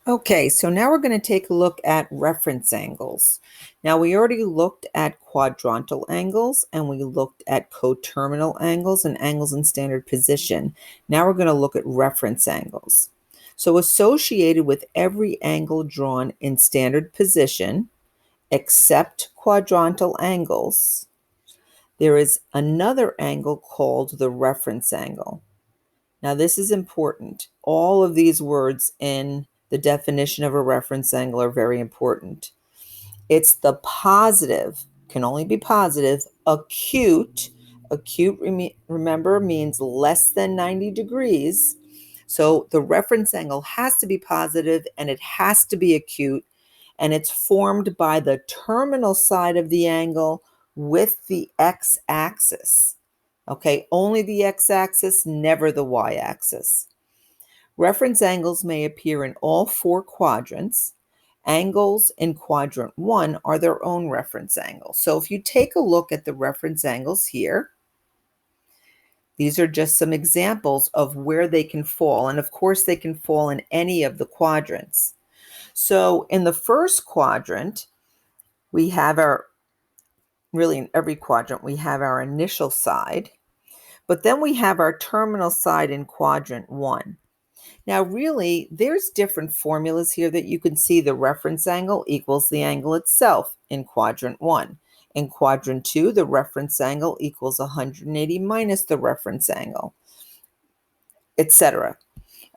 Okay, so now we're going to take a look at reference angles. Now, we already looked at quadrantal angles and we looked at coterminal angles and angles in standard position. Now we're going to look at reference angles. So, associated with every angle drawn in standard position, except quadrantal angles, there is another angle called the reference angle. Now, this is important. All of these words in the definition of a reference angle are very important. It's the positive, can only be positive, acute. Acute, remember, means less than 90 degrees. So the reference angle has to be positive and it has to be acute, and it's formed by the terminal side of the angle with the x-axis. Okay, only the x-axis, never the y-axis. Reference angles may appear in all four quadrants. Angles in quadrant 1 are their own reference angles. So if you take a look at the reference angles here, these are just some examples of where they can fall. And of course, they can fall in any of the quadrants. So in the first quadrant, we have really in every quadrant, we have our initial side, but then we have our terminal side in quadrant 1. Now, really, there's different formulas here that you can see. The reference angle equals the angle itself in quadrant 1. In quadrant 2, the reference angle equals 180 minus the reference angle, etc.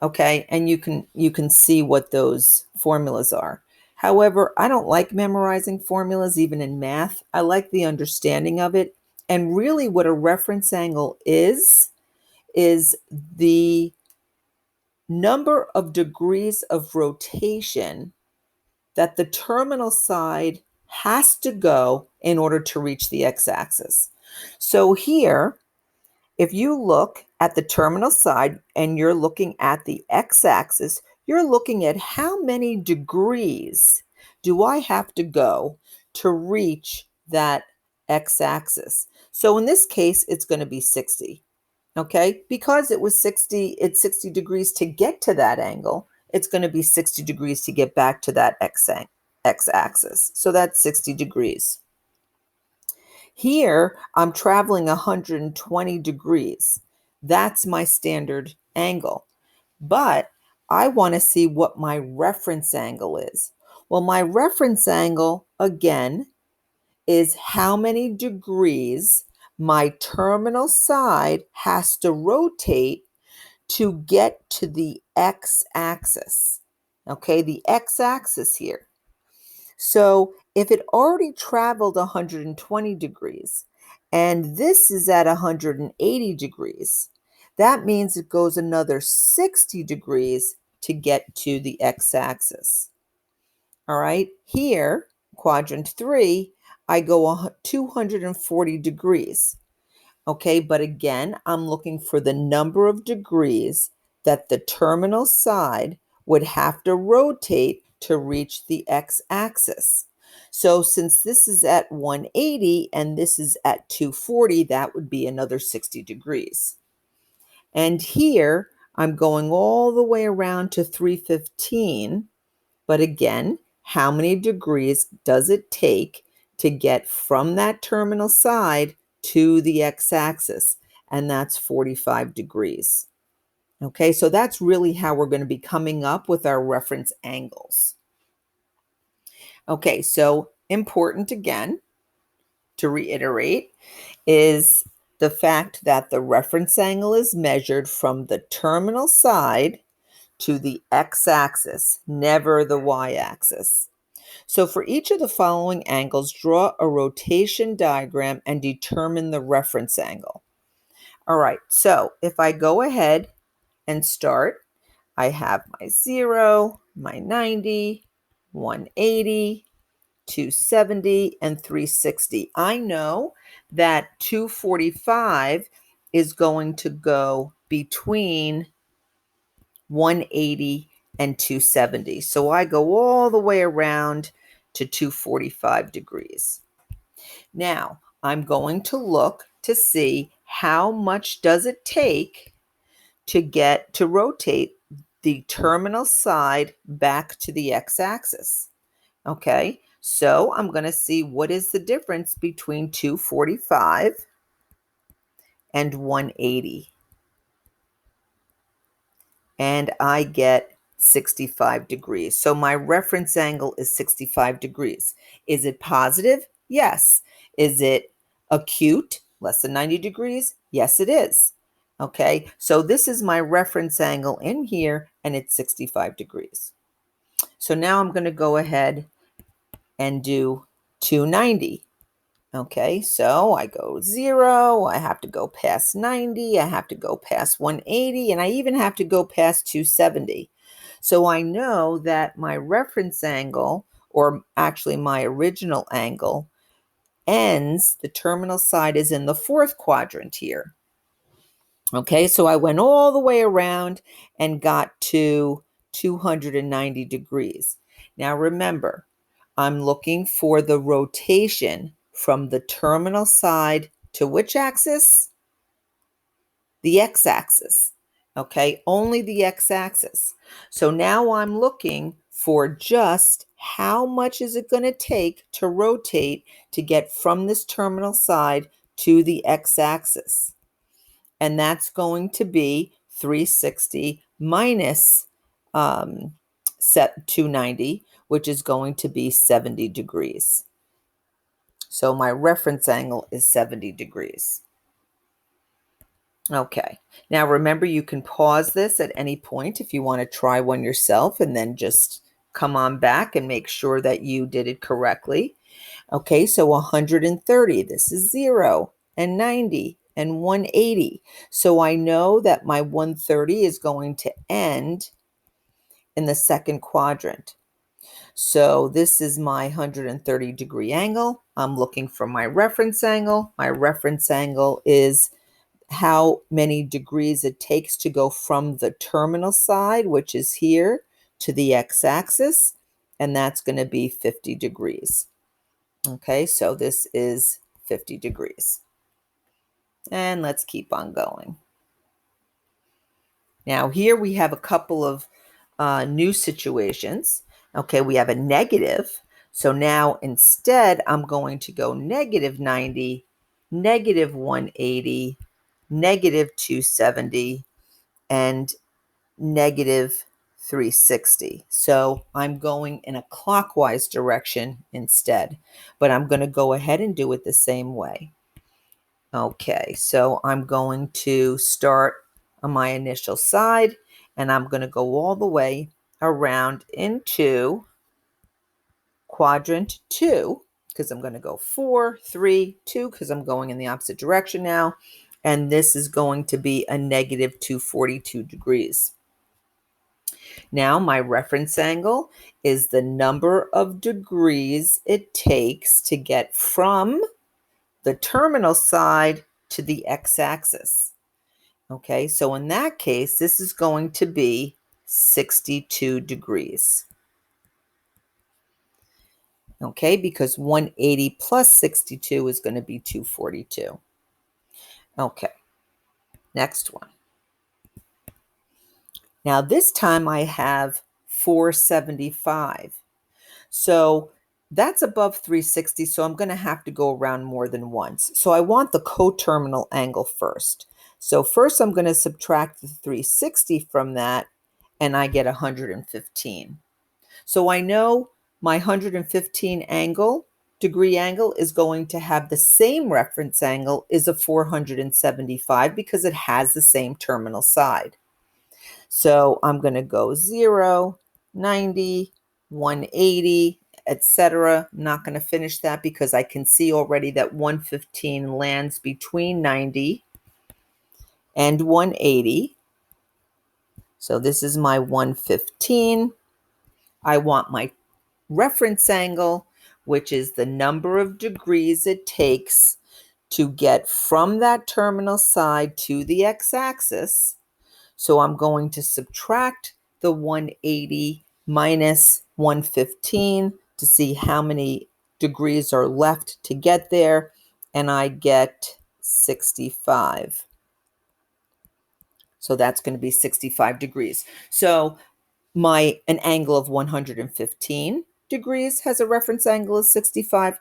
Okay, and you can see what those formulas are. However, I don't like memorizing formulas even in math. I like the understanding of it. And really what a reference angle is the number of degrees of rotation that the terminal side has to go in order to reach the x-axis. So here, if you look at the terminal side and you're looking at the x-axis, you're looking at how many degrees do I have to go to reach that x-axis. So in this case, it's going to be 60. Okay, because it's 60 degrees to get to that angle, it's going to be 60 degrees to get back to that x-axis. So that's 60 degrees. Here, I'm traveling 120 degrees. That's my standard angle. But I want to see what my reference angle is. Well, my reference angle, again, is how many degrees my terminal side has to rotate to get to the x-axis. Okay, the x-axis here. So if it already traveled 120 degrees and this is at 180 degrees, that means it goes another 60 degrees to get to the x-axis. All right, here, quadrant 3, I go 240 degrees. Okay, but again, I'm looking for the number of degrees that the terminal side would have to rotate to reach the x-axis. So since this is at 180 and this is at 240, that would be another 60 degrees. And here, I'm going all the way around to 315. But again, how many degrees does it take to get from that terminal side to the x-axis? And that's 45 degrees. Okay, so that's really how we're going to be coming up with our reference angles. Okay, so important again, to reiterate, is the fact that the reference angle is measured from the terminal side to the x-axis, never the y-axis. So for each of the following angles, draw a rotation diagram and determine the reference angle. All right, so if I go ahead and start, I have my 0, my 90, 180, 270, and 360. I know that 245 is going to go between 180 and 270. So I go all the way around to 245 degrees. Now, I'm going to look to see how much does it take to rotate the terminal side back to the x-axis. Okay, so I'm going to see what is the difference between 245 and 180. And I get 65 degrees. So my reference angle is 65 degrees. Is it positive? Yes. Is it acute, less than 90 degrees? Yes, it is. Okay, so this is my reference angle in here, and it's 65 degrees. So now I'm going to go ahead and do 290. Okay, so I go 0, I have to go past 90, I have to go past 180, and I even have to go past 270. So I know that my reference angle, or actually my original angle, ends, the terminal side is in the fourth quadrant here. Okay, so I went all the way around and got to 290 degrees. Now remember, I'm looking for the rotation from the terminal side to which axis? The x-axis. Okay, only the x-axis. So now I'm looking for just how much is it going to take to rotate to get from this terminal side to the x-axis. And that's going to be 360 minus 290, which is going to be 70 degrees. So my reference angle is 70 degrees. Okay, now remember, you can pause this at any point if you want to try one yourself, and then just come on back and make sure that you did it correctly. Okay, so 130, this is 0, and 90, and 180. So I know that my 130 is going to end in the second quadrant. So this is my 130 degree angle. I'm looking for my reference angle. My reference angle is how many degrees it takes to go from the terminal side, which is here, to the x-axis, and that's going to be 50 degrees. Okay, so this is 50 degrees. And let's keep on going. Now here we have a couple of new situations. Okay, we have a negative. So now instead I'm going to go negative 90, negative 180, negative 270, and negative 360. So I'm going in a clockwise direction instead, but I'm going to go ahead and do it the same way. Okay, so I'm going to start on my initial side, and I'm going to go all the way around into quadrant 2, because I'm going to go 4, 3, 2, because I'm going in the opposite direction now, and this is going to be a negative 242 degrees. Now my reference angle is the number of degrees it takes to get from the terminal side to the x-axis. Okay, so in that case, this is going to be 62 degrees. Okay, because 180 plus 62 is going to be 242. Okay, next one. Now this time I have 475. So that's above 360, so I'm going to have to go around more than once. So I want the coterminal angle first. So first I'm going to subtract the 360 from that, and I get 115. So I know my 115 degree angle is going to have the same reference angle as a 475 because it has the same terminal side. So I'm going to go 0, 90, 180, etc. I'm not going to finish that because I can see already that 115 lands between 90 and 180. So this is my 115. I want my reference angle, which is the number of degrees it takes to get from that terminal side to the x-axis. So I'm going to subtract the 180 minus 115 to see how many degrees are left to get there, and I get 65. So that's going to be 65 degrees. So an angle of 115 degrees has a reference angle of 65.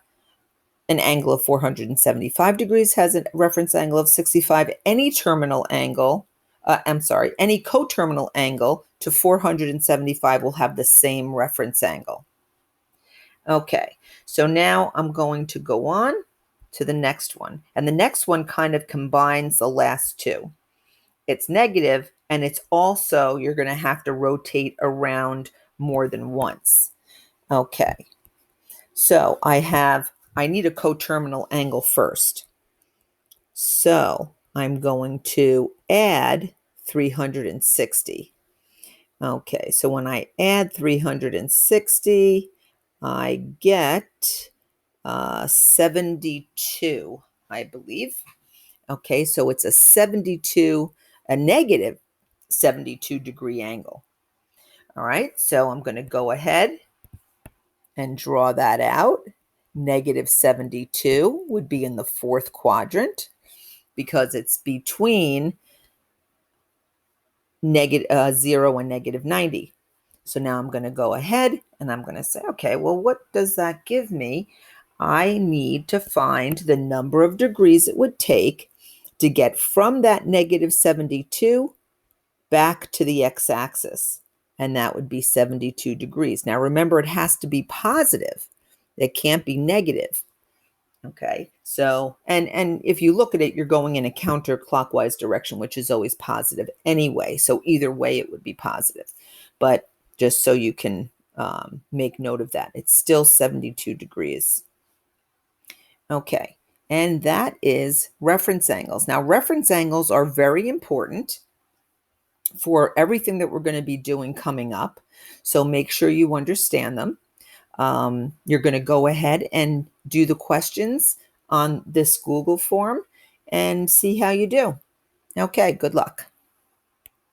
An angle of 475 degrees has a reference angle of 65. Any coterminal angle to 475 will have the same reference angle. Okay, so now I'm going to go on to the next one. And the next one kind of combines the last two. It's negative, and it's also, you're going to have to rotate around more than once. Okay, so I need a coterminal angle first. So I'm going to add 360. Okay, so when I add 360, I get 72, I believe. Okay, so it's a negative 72 degree angle. All right, so I'm going to go ahead and draw that out. Negative 72 would be in the fourth quadrant because it's between 0 and negative 90. So now I'm going to go ahead and I'm going to say, okay, well, what does that give me? I need to find the number of degrees it would take to get from that negative 72 back to the x-axis. And that would be 72 degrees. Now, remember, it has to be positive. It can't be negative. Okay, so, and if you look at it, you're going in a counterclockwise direction, which is always positive anyway. So either way, it would be positive. But just so you can make note of that, it's still 72 degrees. Okay, and that is reference angles. Now, reference angles are very important for everything that we're going to be doing coming up. So make sure you understand them. You're going to go ahead and do the questions on this Google form and see how you do. Okay, good luck.